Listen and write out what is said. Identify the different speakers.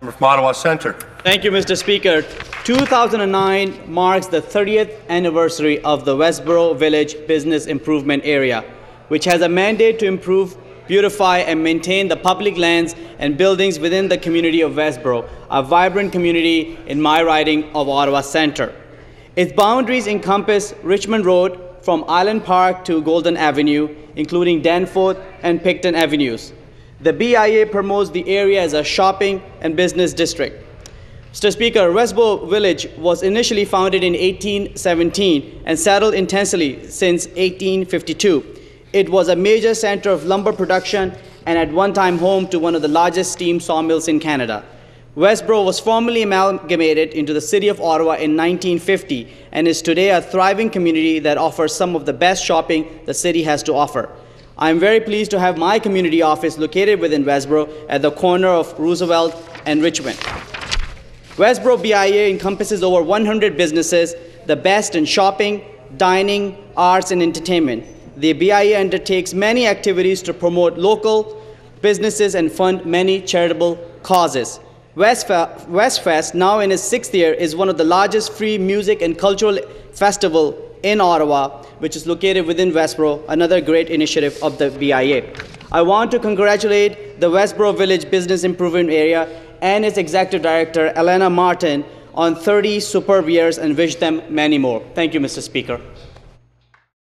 Speaker 1: From Ottawa Centre.
Speaker 2: Thank you, Mr. Speaker. 2009 marks the 30th anniversary of the Westboro Village Business Improvement Area, which has a mandate to improve, beautify, and maintain the public lands and buildings within the community of Westboro, a vibrant community in my riding of Ottawa Centre. Its boundaries encompass Richmond Road from Island Park to Golden Avenue, including Danforth and Picton Avenues. The BIA promotes the area as a shopping and business district. Mr. Speaker, Westboro Village was initially founded in 1817 and settled intensely since 1852. It was a major center of lumber production and at one time home to one of the largest steam sawmills in Canada. Westboro was formally amalgamated into the City of Ottawa in 1950 and is today a thriving community that offers some of the best shopping the city has to offer. I am very pleased to have my community office located within Westboro at the corner of Roosevelt and Richmond. Westboro BIA encompasses over 100 businesses, the best in shopping, dining, arts, and entertainment. The BIA undertakes many activities to promote local businesses and fund many charitable causes. Westfest, now in its 6th year, is one of the largest free music and cultural festivals in Ottawa, which is located within Westboro, another great initiative of the BIA. I want to congratulate the Westboro Village Business Improvement Area and its Executive Director, Elena Martin, on 30 superb years and wish them many more. Thank you, Mr. Speaker.